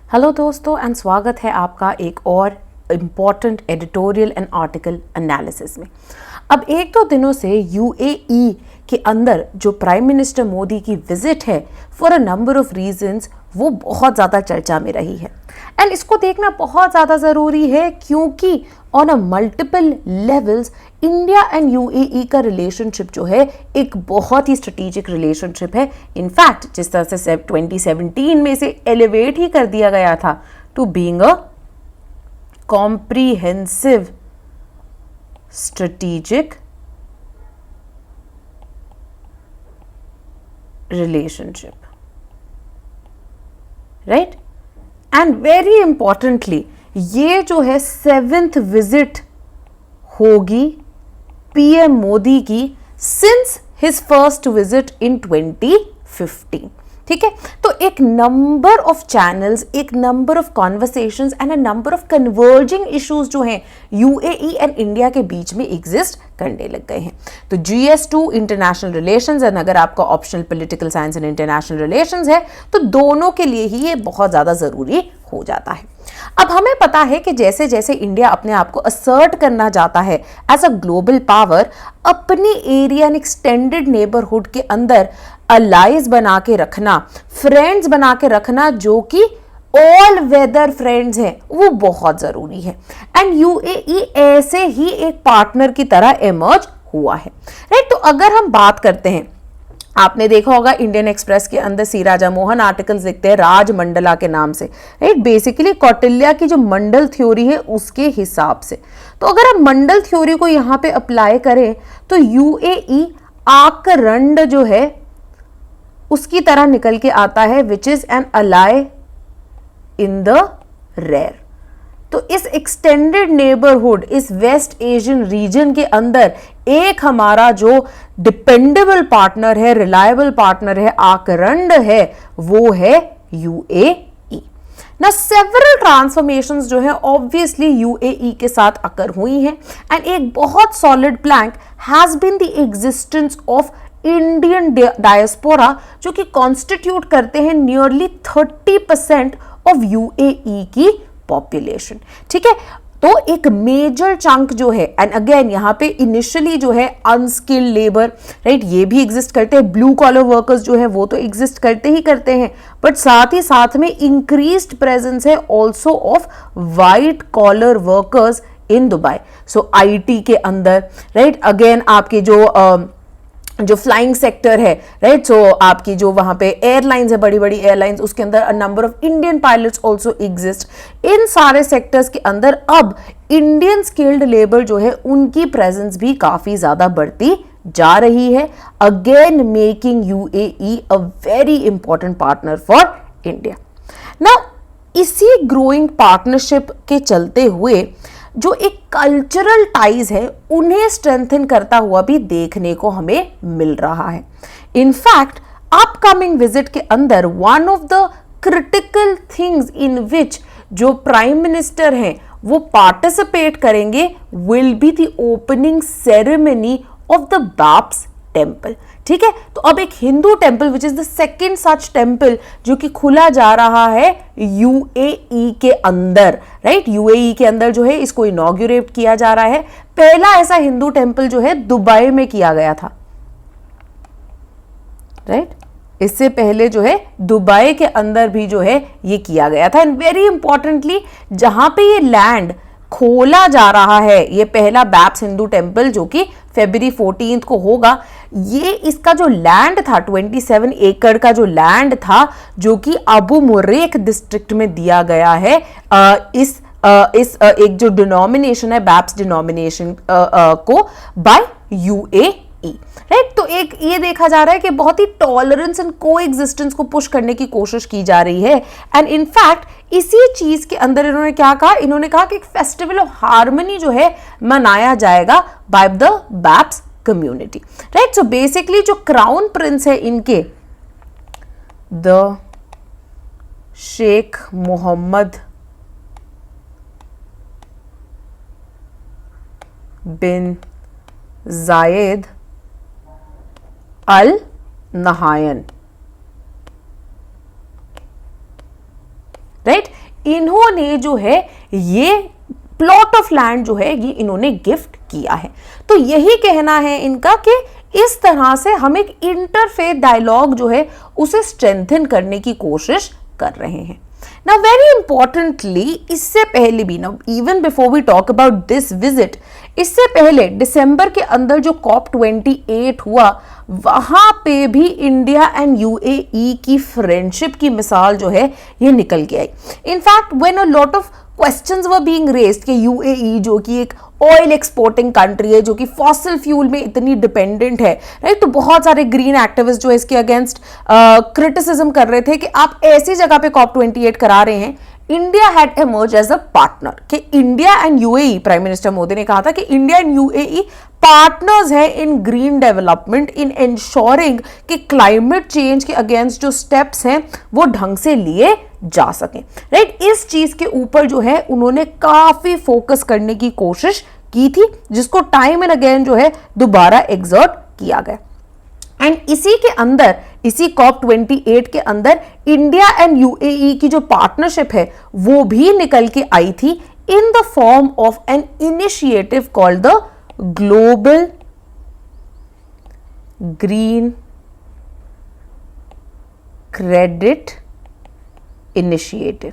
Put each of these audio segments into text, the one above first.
Hello दोस्तों and स्वागत है आपका एक और important editorial and article analysis में। अब एक दो दिनों से यूएई के अंदर जो प्राइम मिनिस्टर मोदी की विजिट है for a number of reasons वो बहुत ज़्यादा चर्चा में रही है एंड इसको देखना बहुत ज़्यादा ज़रूरी है क्योंकि on a multiple levels India and UAE का रिलेशनशिप जो है एक बहुत ही स्ट्रेटेजिक रिलेशनशिप है। इनफैक्ट जिस तरह से 2017 में से एलिवेट ही कर दिया गया था to being a comprehensive strategic relationship, right. And very importantly ये जो है 7th विजिट होगी पीएम मोदी की since his first visit in 2015। ठीक है, तो एक नंबर ऑफ चैनल्स, एक number of conversations and a number of converging issues जो हैं यूएई एंड इंडिया के बीच में एग्जिस्ट करने लग गए हैं। तो GS2 इंटरनेशनल रिलेशंस एंड अगर आपका optional political science and international relations है तो दोनों के लिए ही ये बहुत ज़्यादा ज़रूरी हो जाता है। अब हमें पता है कि जैसे जैसे इंडिया अपने आप को असर्ट करना चाहता है एज अ ग्लोबल पावर, अपनी एरिया एंड एक्सटेंडेड नेबरहुड के अंदर अलाइज बना के रखना, फ्रेंड्स बना के रखना जो कि ऑल वेदर फ्रेंड्स हैं, वो बहुत जरूरी है। एंड यूएई ऐसे ही एक पार्टनर की तरह इमर्ज हुआ है, राइट। तो अगर हम बात करते हैं, आपने देखा होगा इंडियन एक्सप्रेस के अंदर सी राजा मोहन आर्टिकल्स लिखते हैं राजमंडला के नाम से, राइट। बेसिकली कौटिल्य की जो मंडल थ्योरी है उसके हिसाब से। तो अगर हम मंडल थ्योरी को यहाँ पे अप्लाई करें तो यूएई आकरंड जो है उसकी तरह निकल के आता है, which is an ally in the rare. तो इस एक्सटेंडेड नेबरहुड, इस वेस्ट एशियन रीजन के अंदर एक हमारा जो डिपेंडेबल पार्टनर है, रिलायबल पार्टनर है, आकरंड है, वो है यूएई। ना सेवरल ट्रांसफॉर्मेशंस जो है ऑब्वियसली यूएई के साथ अकर हुई हैं एंड एक बहुत solid plank has been the existence of Indian diaspora जो कि कॉन्स्टिट्यूट करते हैं नियरली 30% ऑफ यूएई की पॉपुलेशन। ठीक है, तो एक मेजर चंक जो है, एंड अगेन यहां पे इनिशियली जो है अनस्किल्ड लेबर, राइट, ये भी एग्जिस्ट करते हैं, ब्लू कॉलर वर्कर्स जो है वो तो एग्जिस्ट करते ही करते हैं, बट साथ ही साथ में इंक्रीज्ड प्रेजेंस है also of white collar workers in Dubai. So IT के अंदर, राइट, अगेन आपके जो फ्लाइंग सेक्टर है, राइट, सो आपकी जो वहां पे एयरलाइंस है, बड़ी बड़ी एयरलाइंस, उसके अंदर a number of Indian pilots also exist. इन सारे सेक्टर्स के अंदर अब इंडियन स्किल्ड लेबर जो है उनकी प्रेजेंस भी काफी ज्यादा बढ़ती जा रही है, again making UAE a very important partner for India. Now इसी ग्रोइंग पार्टनरशिप के चलते हुए जो एक कल्चरल टाइज है उन्हें स्ट्रेंथन करता हुआ भी देखने को हमें मिल रहा है। इनफैक्ट अपकमिंग विजिट के अंदर one of the critical things in which जो प्राइम मिनिस्टर हैं वो पार्टिसिपेट करेंगे will be the opening ceremony of the BAPS temple. ठीक है, तो अब एक Hindu temple which is the second such temple जो कि खुला जा रहा है यूएई के अंदर, राइट। यूएई के अंदर जो है इसको इनॉग्रेट किया जा रहा है। पहला ऐसा हिंदू टेम्पल जो है दुबई में किया गया था, राइट। इससे पहले जो है दुबई के अंदर भी जो है ये किया गया था। एंड वेरी इंपॉर्टेंटली जहां पे ये लैंड खोला जा रहा है, ये पहला बैप्स हिंदू टेम्पल जो कि February 14 को होगा, ये इसका जो लैंड था 27 एकड़ का जो लैंड था जो कि अबू मुरेक डिस्ट्रिक्ट में दिया गया है इस एक जो डिनोमिनेशन है बैप्स डिनोमिनेशन को बाय यूएई, राइट। तो एक ये देखा जा रहा है कि बहुत ही टॉलरेंस एंड को एग्जिस्टेंस को पुश करने की कोशिश की जा रही है। एंड इनफैक्ट इसी चीज के अंदर इन्होंने क्या कहा, इन्होंने कहा कि एक फेस्टिवल ऑफ हार्मनी जो है मनाया जाएगा by the BAPS community, right. So basically जो क्राउन प्रिंस है इनके, द शेख मोहम्मद बिन जायद अल नहायन, राइट। इन्होंने जो है ये प्लॉट ऑफ लैंड जो है ये इन्होंने गिफ्ट किया है। तो यही कहना है इनका कि इस तरह से हम एक इंटरफेथ डायलॉग जो है उसे स्ट्रेंथन करने की कोशिश कर रहे हैं। Now very importantly, इससे पहले भी ना, even before we talk about this visit, इससे पहले दिसंबर के अंदर जो COP28 हुआ, वहां पे भी इंडिया एंड यूएई की फ्रेंडशिप की मिसाल जो है ये निकल के आई। In fact when a lot of questions were being raised कि यूएई जो कि एक ऑयल एक्सपोर्टिंग कंट्री है, जो कि फॉसिल फ्यूल में इतनी डिपेंडेंट है, राइट, तो बहुत सारे ग्रीन एक्टिविस्ट जो इसके अगेंस्ट क्रिटिसिज्म कर रहे थे कि आप ऐसी जगह पे COP28 करा रहे हैं। India had emerge as a partner, कि India and UAE, prime minister Modi ने कहा था कि इंडिया एंड यूएई पार्टनर्स है in green development, in ensuring कि क्लाइमेट चेंज के अगेंस्ट जो स्टेप्स हैं वो ढंग से लिए जा सकें, राइट। इस चीज के ऊपर जो है उन्होंने काफी फोकस करने की कोशिश की थी, जिसको टाइम एंड अगेन जो है दोबारा एग्जर्ट किया गया। एंड इसी के अंदर, इसी COP28 के अंदर इंडिया एंड यूएई की जो पार्टनरशिप है वो भी निकल के आई थी in the form of an initiative called the global green credit initiative,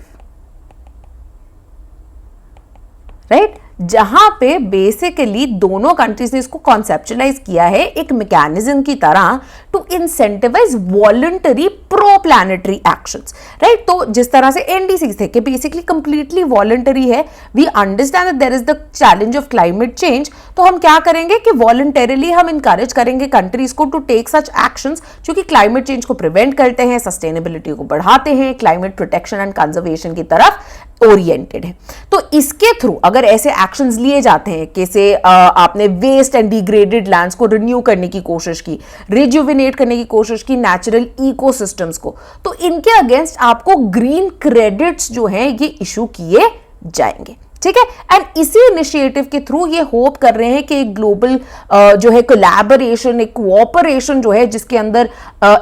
right, जहां पे बेसिकली दोनों कंट्रीज ने इसको कॉन्सेप्चुलाइज किया है एक मैकेनिज्म की तरह to incentivise voluntary pro planetary actions, right. तो जिस तरह से एनडीसी थे कि बेसिकली कंप्लीटली वॉलंटरी है, we understand that there is the challenge of climate change, तो हम क्या करेंगे कि वॉलंटरीली हम इंकरेज करेंगे कंट्रीज को टू टेक सच एक्शंस जो कि क्लाइमेट चेंज को प्रिवेंट करते हैं, सस्टेनेबिलिटी को बढ़ाते हैं, क्लाइमेट प्रोटेक्शन एंड कंजर्वेशन की तरफ ओरिएंटेड है। तो इसके थ्रू अगर ऐसे एक्शंस लिए जाते हैं कि से आपने वेस्ट एंड डिग्रेडेड लैंड्स को रिन्यू करने की कोशिश की, रिजुविनेट करने की कोशिश की नेचुरल इकोसिस्टम्स को, तो इनके अगेंस्ट आपको ग्रीन क्रेडिट्स जो हैं ये इशू किए जाएंगे, ठीक है। एंड इसी इनिशिएटिव के थ्रू ये होप कर रहे हैं कि एक ग्लोबल जो है कोलैबोरेशन, एक कोऑपरेशन जो है जिसके अंदर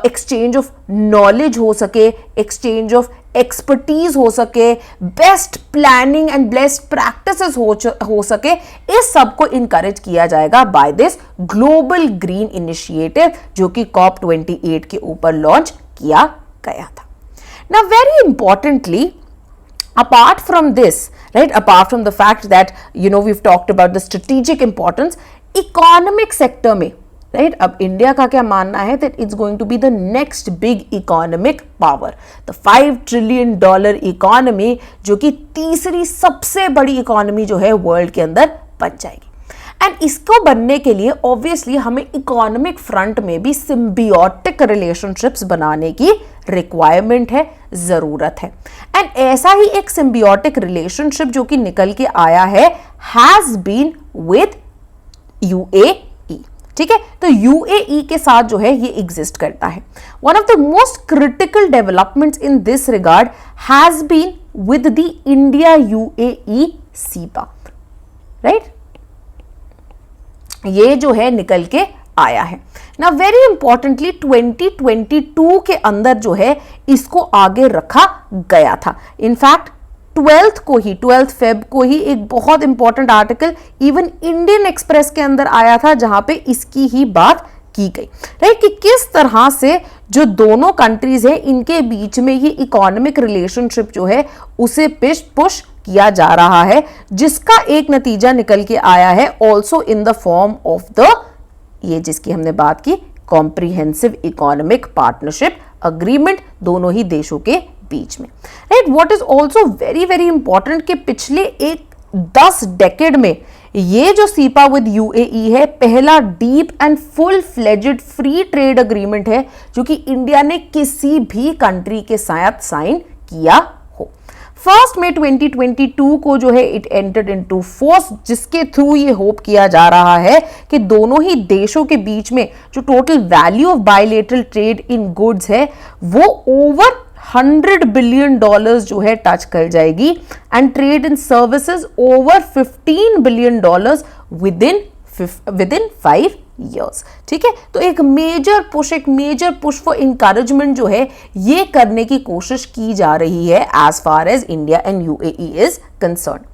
एक्सचेंज ऑफ नॉलेज हो सके, एक्सचेंज ऑफ एक्सपर्टीज हो सके, best planning and best practices हो सके, इस सब को इनकरेज किया जाएगा by this global green initiative जो कि COP28 के ऊपर लॉन्च किया गया था। Now very importantly, apart from this, right, apart from the fact that we've talked about the strategic importance, economic sector में, right, अब इंडिया का क्या मानना है that it's going to be the next big economic power, the $5 trillion economy जो कि तीसरी सबसे बड़ी इकोनॉमी जो है वर्ल्ड के अंदर बन जाएगी। एंड इसको बनने के लिए ऑब्वियसली हमें इकोनॉमिक फ्रंट में भी सिम्बियोटिक रिलेशनशिप्स बनाने की रिक्वायरमेंट है, जरूरत है। एंड ऐसा ही एक सिम्बियोटिक रिलेशनशिप जो कि निकल के आया है हैज बीन विद यूएई, ठीक है। तो यूएई के साथ जो है ये एग्जिस्ट करता है। One of the most critical developments in this regard has been with the India UAE CEPA, right, ये जो है निकल के आया है ना। वेरी इंपॉर्टेंटली 2022 के अंदर जो है इसको आगे रखा गया था। इनफैक्ट 12 फेब को ही एक बहुत important article even Indian express के अंदर आया था जहां पे इसकी ही बात की गई, राइट, कि किस तरह से जो दोनों कंट्रीज है इनके बीच में ये इकोनॉमिक रिलेशनशिप जो है उसे पुश किया जा रहा है, जिसका एक नतीजा निकल के आया है also in the form of the, ये जिसकी हमने बात की, कॉम्प्रिहेंसिव इकोनॉमिक पार्टनरशिप अग्रीमेंट दोनों ही देशों के बीच में, right. What is also very very important कि पिछले 10 डेकेड में ये जो सीपा विद यूएई है पहला deep and full fledged free trade agreement है जो कि इंडिया ने किसी भी कंट्री के साथ साइन किया हो। 1 मई 2022 को जो है इट एंटर्ड इनटू फोर्स, जिसके थ्रू ये होप किया जा रहा है कि दोनों ही देशों के बीच में जो total value of bilateral trade in goods है वो ओवर $100 बिलियन जो है टच कर जाएगी and trade in services over $15 billion with in 5 years. ठीक है, तो एक मेजर पुश फॉर इंकरेजमेंट जो है ये करने की कोशिश की जा रही है as far as India and UAE is concerned.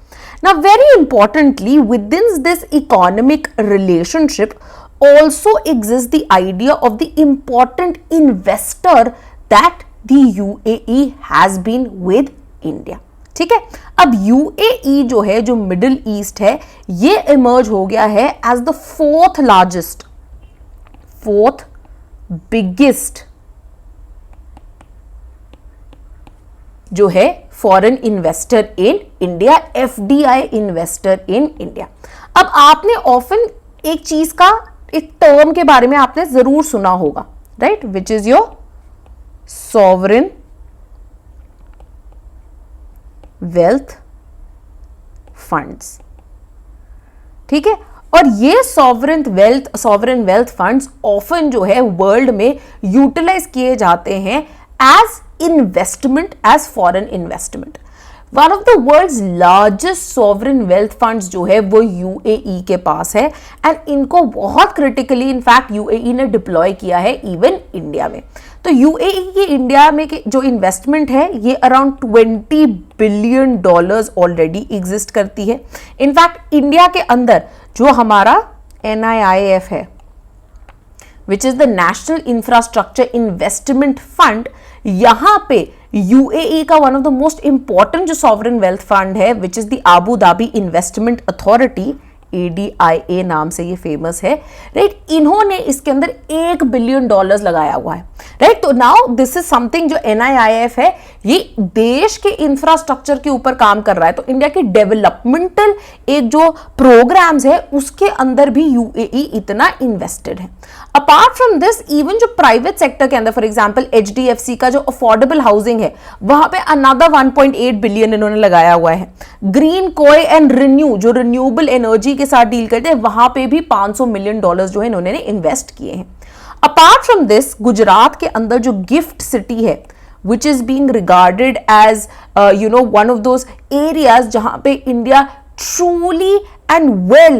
Now very importantly, within this economic relationship also exists the idea of the important investor that the UAE has been with India. ठीक है, अब UAE जो है, जो middle east है, ये emerge हो गया है एज द फोर्थ बिगेस्ट जो है foreign investor in India, FDI investor in India. अब आपने ऑफन एक चीज का, एक टर्म के बारे में आपने जरूर सुना होगा, right, which is your sovereign wealth funds. ठीक है, और ये सॉवरेन वेल्थ फंड्स ऑफन जो है वर्ल्ड में यूटिलाइज किए जाते हैं as investment, as foreign investment. One of the world's largest sovereign wealth funds जो है वो UAE के पास है, एंड इनको बहुत क्रिटिकली इनफैक्ट UAE ने डिप्लॉय किया है इवन इंडिया में. तो UAE की इंडिया में जो इन्वेस्टमेंट है ये अराउंड $20 बिलियन ऑलरेडी एग्जिस्ट करती है. इनफैक्ट इंडिया के अंदर जो हमारा NIIF है, which is the national infrastructure investment fund, यहां पे UAE का one of the most important जो सॉवरेन वेल्थ फंड है, which is the Abu Dhabi investment authority, ADIA नाम से ये फेमस है, राइट. इन्होंने इसके अंदर $1 बिलियन लगाया हुआ है, राइट. तो नाउ दिस इज समथिंग, जो NIIF है ये देश के इंफ्रास्ट्रक्चर के ऊपर काम कर रहा है. तो इंडिया के डेवलपमेंटल एक जो प्रोग्राम्स है उसके अंदर भी UAE इतना इन्वेस्टेड है. अपार्ट फ्रॉम दिस, इवन जो प्राइवेट सेक्टर के अंदर, फॉर एग्जांपल HDFC का जो अफोर्डेबल हाउसिंग है, वहां पे अनदर 1.8 बिलियन इन्होंने लगाया हुआ है. ग्रीन कोय एंड रिन्यू जो रिन्यूएबल एनर्जी के साथ डील करते हैं, वहां पे भी $500 मिलियन जो है इन्होंने इन्वेस्ट किए हैं. अपार्ट फ्रॉम दिस, गुजरात के अंदर जो गिफ्ट सिटी है, which is being regarded as one of those areas जहां पे इंडिया truly and well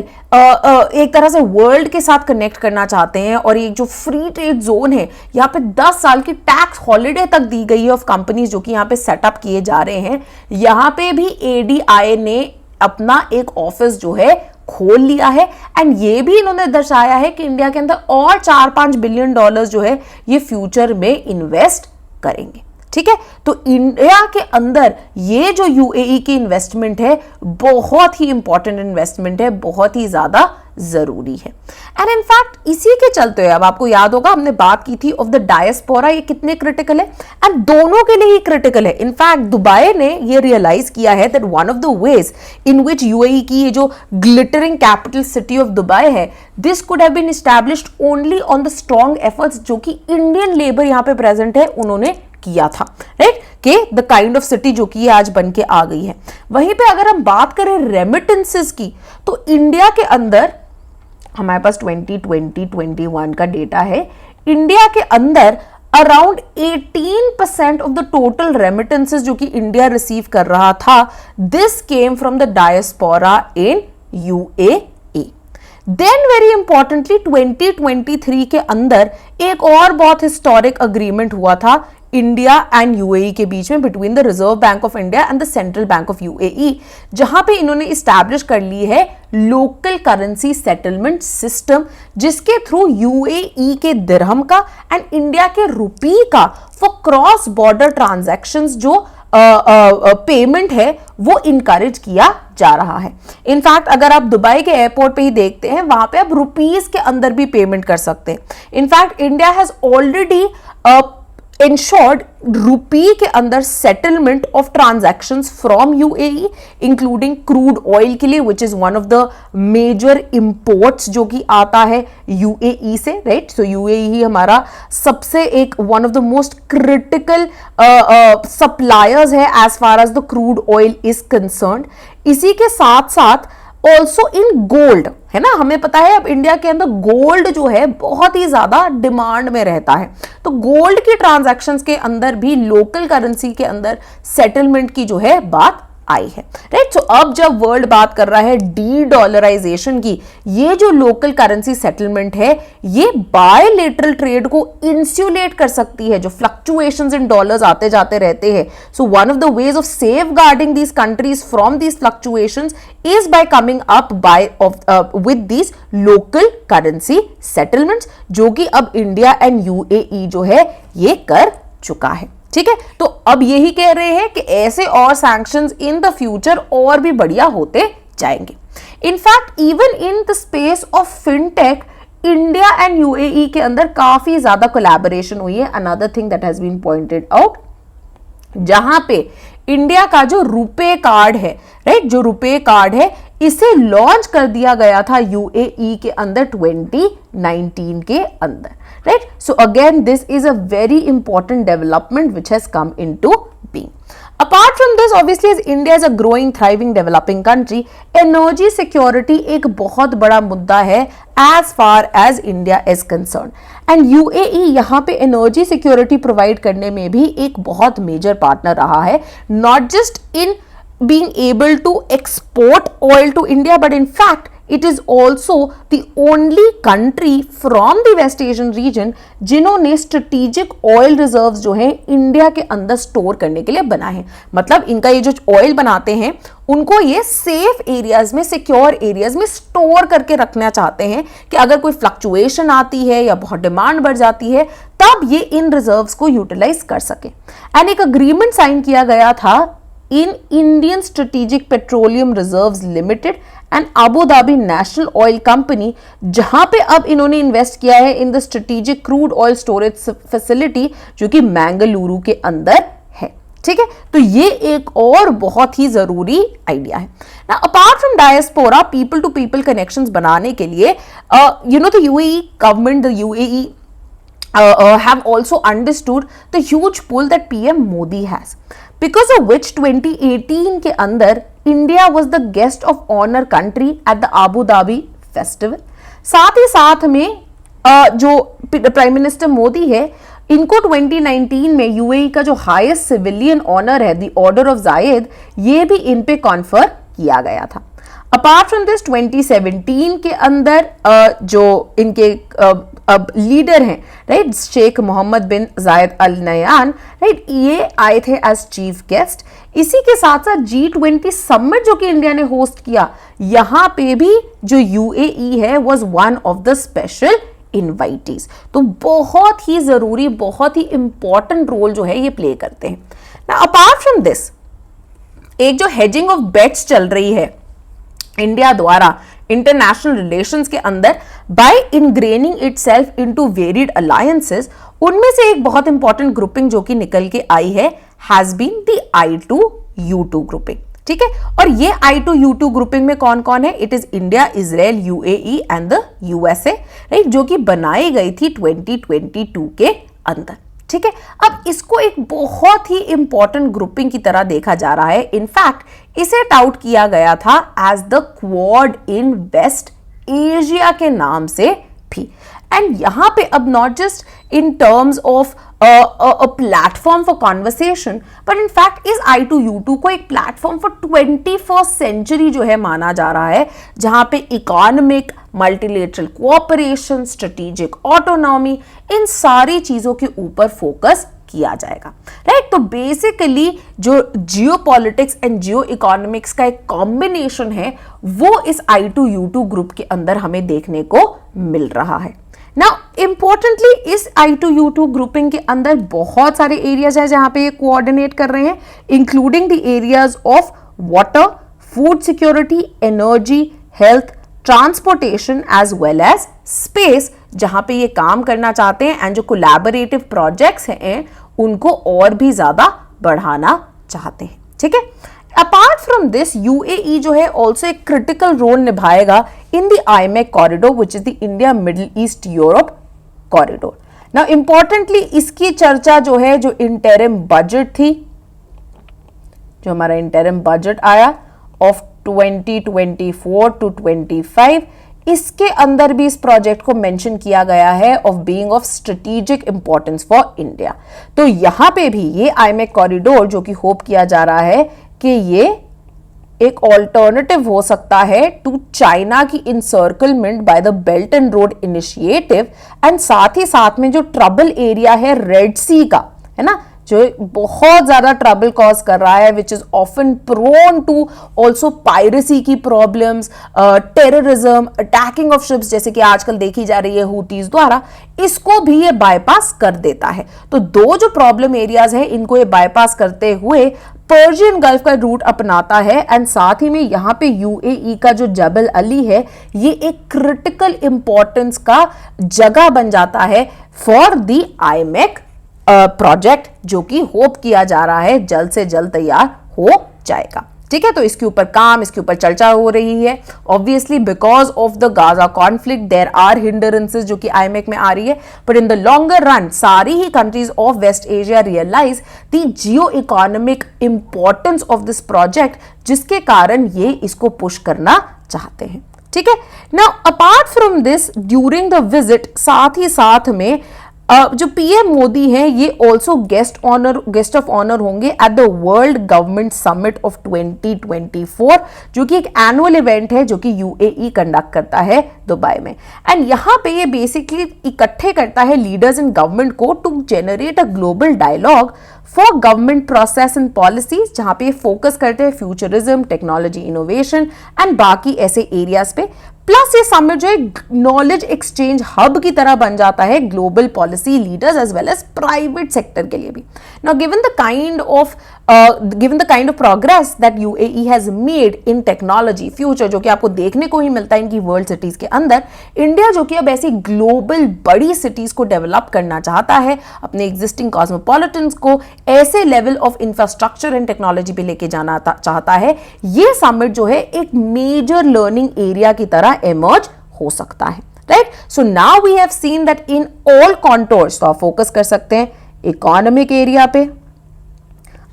एक तरह से वर्ल्ड के साथ कनेक्ट करना चाहते हैं, और एक जो फ्री ट्रेड जोन है, यहाँ पे 10 साल की टैक्स हॉलिडे तक दी गई है ऑफ कंपनीज जो कि यहाँ पे सेटअप किए जा रहे हैं. यहाँ पे भी ADI ने अपना एक ऑफिस जो है खोल लिया है, एंड ये भी इन्होंने दर्शाया है कि इंडिया के अंदर और $4-5 बिलियन जो है ये फ्यूचर में इन्वेस्ट करेंगे. ठीक है, तो इंडिया के अंदर ये जो UAE की इन्वेस्टमेंट है बहुत ही इंपॉर्टेंट इन्वेस्टमेंट है, बहुत ही ज्यादा जरूरी है. एंड इनफैक्ट इसी के चलते हुए, अब आपको याद होगा हमने बात की थी ऑफ द डायस्पोरा, ये कितने क्रिटिकल है, एंड दोनों के लिए ही क्रिटिकल है. इनफैक्ट दुबई ने ये रियलाइज किया है that one of the ways in which UAE की ये जो glittering capital city of Dubai है, this could have been established only on the strong efforts जो कि इंडियन लेबर यहाँ पे प्रेजेंट है उन्होंने किया था, राइट, के द काइंड ऑफ सिटी जो कि आज बन के आ गई है. वहीं पे अगर हम बात करें रेमिटेंसेस की, तो इंडिया के अंदर हमारे पास 2020-21 का डेटा है. इंडिया के अंदर around 18% of the total remittances जो कि इंडिया रिसीव कर रहा था, this came from the diaspora in UAE. Then very importantly 2023 के अंदर एक और बहुत हिस्टोरिक अग्रीमेंट हुआ था इंडिया एंड UAE के बीच में, between the reserve bank of India and the central bank of UAE, जहां पे इन्होंने इस्टेब्लिश कर ली है लोकल करेंसी सेटलमेंट सिस्टम, जिसके थ्रू UAE के दिरहम का एंड इंडिया के रुपी का फॉर क्रॉस बॉर्डर ट्रांजैक्शंस जो पेमेंट है वो इनकरेज किया जा रहा है. इनफैक्ट अगर आप दुबई के एयरपोर्ट पे ही देखते हैं, वहां पे आप रुपीस के अंदर भी पेमेंट कर सकते हैं. In fact India has already ensured rupee के अंदर settlement of transactions from UAE including crude oil के लिए, which is one of the major imports जो कि आता है UAE से, right? So UAE ही हमारा सबसे एक one of the most critical suppliers है as far as the crude oil is concerned. इसी के साथ साथ ऑल्सो इन गोल्ड, है ना, हमें पता है अब इंडिया के अंदर गोल्ड जो है बहुत ही ज्यादा डिमांड में रहता है, तो गोल्ड की ट्रांजैक्शंस के अंदर भी लोकल करेंसी के अंदर सेटलमेंट की जो है बात आई है, राइट। सो अब जब वर्ल्ड बात कर रहा है डी डॉलराइजेशन की, ये जो लोकल करेंसी सेटलमेंट है ये बायलेटरल ट्रेड को इंसुलेट कर सकती है, जो फ्लक्चुएशंस इन डॉलर्स आते जाते रहते हैं। So one of the ways of safeguarding these countries from these fluctuations is by coming up by with these local currency settlements, जो कि अब इंडिया एंड यूएई जो है ये कर चुका है, ठीक है। तो अब यही कह रहे हैं कि ऐसे और सैंक्शंस इन द फ्यूचर और भी बढ़िया होते जाएंगे। In fact even in the space of fintech India and UAE के अंदर काफी ज्यादा कोलैबोरेशन हुई है। Another thing that has been pointed out, जहां पे इंडिया का जो रुपे कार्ड है, राइट, जो रुपे कार्ड है इसे लॉन्च कर दिया गया था यूएई के अंदर 2019 के अंदर, right? So again, this is a very important development which has come into being. Apart from this, obviously, as India is a growing, thriving, developing country, energy security एक बहुत बड़ा मुद्दा है as far as India is concerned. And UAE यहाँ पे energy security provide करने में भी एक बहुत major partner रहा है, not just in being able to export oil to India, but in fact, it is also the only country from the West Asian region जिन्होंने strategic oil reserves जो है इंडिया के अंदर स्टोर करने के लिए बना है। मतलब इनका ये जो ऑयल बनाते हैं उनको ये सेफ एरियाज में, सिक्योर एरियाज में स्टोर करके रखना चाहते हैं कि अगर कोई फ्लक्चुएशन आती है या बहुत डिमांड बढ़ जाती है तब ये इन रिजर्व्स को यूटिलाइज कर सके। एंड एक अग्रीमेंट साइन किया गया था in Indian strategic petroleum reserves limited and Abu Dhabi national oil company, जहां पे अब इन्होंने इन्वेस्ट किया है in the strategic crude oil storage facility जो कि मैंगलुरु के अंदर है, ठीक है। तो ये एक और बहुत ही जरूरी आइडिया है ना। Apart from diaspora, people to people connections बनाने के लिए the UAE government, the UAE have also understood the huge pull that PM Modi has, because of which 2018 के अंदर India was the guest of honor country at the Abu Dhabi festival। साथ ही साथ में जो प्राइम मिनिस्टर मोदी है इनको 2019 में यूएई का जो हाईएस्ट सिविलियन ऑनर है द ऑर्डर ऑफ जायद, ये भी इन पे कॉन्फर किया गया था। अपार्ट फ्रॉम दिस 2017 के अंदर जो इनके अब लीडर हैं, राइट, शेख मोहम्मद बिन जायद अल नयान, राइट, ये आए थे एज चीफ गेस्ट। इसी के साथ साथ G20 समिट जो कि इंडिया ने होस्ट किया, यहां पे भी जो यूएई है was one of the special invitees. तो बहुत ही जरूरी, बहुत ही इंपॉर्टेंट रोल जो है ये प्ले करते हैं ना। अपार्ट फ्रॉम दिस, एक जो हेजिंग ऑफ बेट्स चल रही है इंडिया द्वारा इंटरनेशनल रिलेशंस के अंदर by ingraining itself into varied alliances, उनमें से एक बहुत इंपॉर्टेंट ग्रुपिंग जो कि निकल के आई है has been the I2U2 grouping, ठीक है। और ये I2U2 ग्रुपिंग में कौन कौन है? It is India, Israel, UAE and the USA, right, जो कि बनाई गई थी 2022 के अंदर, ठीक है। अब इसको एक बहुत ही इंपॉर्टेंट ग्रुपिंग की तरह देखा जा रहा है। इनफैक्ट इसे टाउट किया गया था as the Quad in West Asia के नाम से भी। एंड यहां पे अब not just in terms of a platform for conversation, but in fact इस I2U2 को एक प्लेटफॉर्म फॉर 21st सेंचुरी जो है माना जा रहा है, जहां पे economic, multilateral cooperation, strategic autonomy, इन सारी चीजों के ऊपर फोकस किया जाएगा, राइट। तो बेसिकली जो जियोपॉलिटिक्स एंड जियो इकोनॉमिक्स का एक कॉम्बिनेशन है वो इस I2U2 ग्रुप के अंदर हमें देखने को मिल रहा है। Now, importantly, इस I2U2 ग्रुपिंग के अंदर बहुत सारे एरियाज है जहां पे ये कोऑर्डिनेट कर रहे हैं, including the areas of water, food security, energy, health, transportation as well as space, जहां पे ये काम करना चाहते हैं एंड जो कोलैबोरेटिव प्रोजेक्ट्स हैं उनको और भी ज्यादा बढ़ाना चाहते हैं, ठीक है। अपार्ट फ्रॉम दिस, यूएई जो है ऑल्सो एक क्रिटिकल रोल निभाएगा in the IMEC corridor which is the India middle east Europe corridor. Now importantly इसकी चर्चा जो है, जो इंटरिम बजट थी, जो हमारा इंटरिम बजट आया ऑफ 2024 to 25, इसके अंदर भी इस प्रोजेक्ट को मेंशन किया गया है of being of strategic importance for India. तो यहां पे भी ये IMEC कॉरिडोर जो कि होप किया जा रहा है कि ये एक ऑल्टरनेटिव हो सकता है टू चाइना की इंसर्कलमेंट by the belt and road initiative, and साथ ही साथ में जो ट्रबल एरिया है रेड सी का, है ना, जो बहुत ज्यादा ट्रबल कॉज कर रहा है, which is often prone to also piracy की problems, terrorism, attacking of ships जैसे कि आजकल देखी जा रही है हुटीज द्वारा, इसको भी ये बाईपास कर देता है। तो दो जो प्रॉब्लम एरियाज है इनको ये बाईपास करते हुए पर्शियन गल्फ का रूट अपनाता है, एंड साथ ही में यहां पे यूएई का जो जबल अली है ये एक क्रिटिकल इंपॉर्टेंस का जगह बन जाता है फॉर द आईमेक प्रोजेक्ट, जो कि होप किया जा रहा है जल्द से जल्द तैयार हो जाएगा। ठीक है, तो इसके ऊपर काम, इसके ऊपर चर्चा हो रही है। Obviously because of the Gaza conflict there are hindrances जो कि आईमेक में आ रही है, but in the longer run सारी ही countries of West Asia realise the geo economic importance of this project, जिसके कारण ये इसको पुश करना चाहते हैं। ठीक है, now apart from this during the visit साथ ही साथ में जो पीएम मोदी हैं ये ऑल्सो गेस्ट ऑफ ऑनर होंगे at the world government summit of 2024, जो कि एक एनुअल इवेंट है जो कि यूएई कंडक्ट करता है दुबई में। एंड यहां पे ये बेसिकली इकट्ठे करता है लीडर्स इन गवर्नमेंट को to generate a global dialogue for government process and policies, जहां पे फोकस करते हैं फ्यूचरिज्म, टेक्नोलॉजी इनोवेशन एंड बाकी ऐसे एरियाज पे। प्लस ये समिट जो है नॉलेज एक्सचेंज हब की तरह बन जाता है global policy leaders as well as private sector के लिए भी। Now given the kind of progress that UAE has made in technology future, जो कि आपको देखने को ही मिलता है इनकी वर्ल्ड सिटीज के अंदर, इंडिया जो कि अब ऐसी ग्लोबल बड़ी सिटीज को डेवलप करना चाहता है, अपने एग्जिस्टिंग कॉस्मोपॉलिटन्स को ऐसे level of infrastructure and technology पे लेके जाना चाहता है। ये समिट जो है एक मेजर लर्निंग एरिया की तरह emerge हो सकता है, right. So now we have seen that in all contours, तो आप फोकस कर सकते हैं इकोनॉमिक एरिया पे,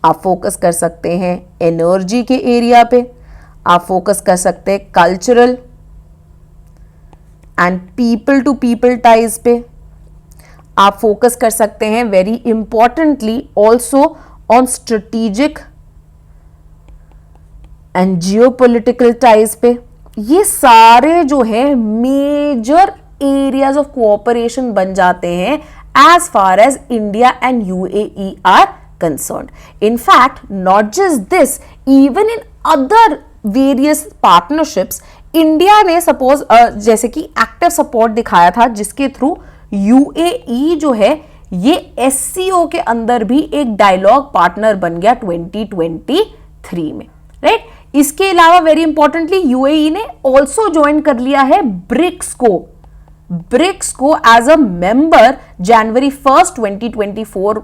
आप फोकस कर सकते हैं एनर्जी के एरिया पे, आप फोकस कर सकते हैं cultural and people to people ties पे, आप फोकस कर सकते हैं very importantly also on strategic and geopolitical ties पे। ये सारे जो है मेजर एरियाज ऑफ कोऑपरेशन बन जाते हैं as far as India and UAE are concerned. In fact, not just this, even in other various partnerships, India ने suppose जैसे कि एक्टिव सपोर्ट दिखाया था, जिसके थ्रू यूएई जो है ये एससीओ के अंदर भी एक डायलॉग पार्टनर बन गया 2023 में, राइट। इसके अलावा वेरी इंपॉर्टेंटली यूएई ने ऑल्सो ज्वाइन कर लिया है ब्रिक्स को as a member January 1st 2024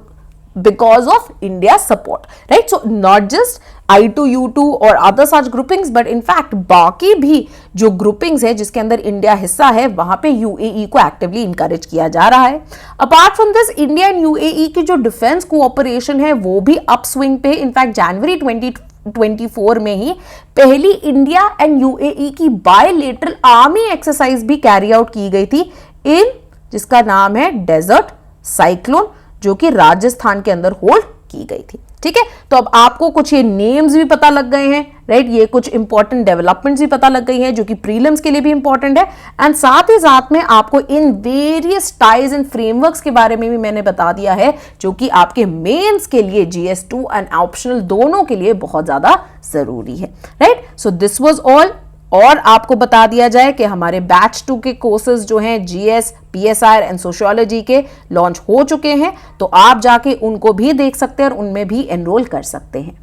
because of India's support, right? So not just I2U2 और other such groupings, but in fact बाकी भी जो groupings है जिसके अंदर इंडिया हिस्सा है, वहां पे यूएई को एक्टिवली इंकरेज किया जा रहा है। Apart from this, India and UAE की जो डिफेंस कोऑपरेशन है वो भी अपस्विंग पे। इनफैक्ट January 2024 में ही पहली इंडिया एंड यूएई की बायलेटरल आर्मी एक्सरसाइज भी कैरी आउट की गई थी इन जिसका नाम है डेजर्ट साइक्लोन, जो कि राजस्थान के अंदर होल्ड की गई थी। ठीक है, तो अब आपको कुछ ये नेम्स भी पता लग गए हैं, राइट। ये कुछ इंपॉर्टेंट डेवलपमेंट्स भी पता लग गई हैं जो कि प्रीलिम्स के लिए भी इंपॉर्टेंट है, एंड साथ ही साथ में आपको in various ties and frameworks के बारे में भी मैंने बता दिया है, जो कि आपके मेंस के लिए GS2 एंड ऑप्शनल दोनों के लिए बहुत ज्यादा जरूरी है, right. So this was all. और आपको बता दिया जाए कि हमारे बैच 2 के कोर्सेज जो हैं GS, PSR एंड सोशियोलॉजी के लॉन्च हो चुके हैं, तो आप जाके उनको भी देख सकते हैं और उनमें भी एनरोल कर सकते हैं।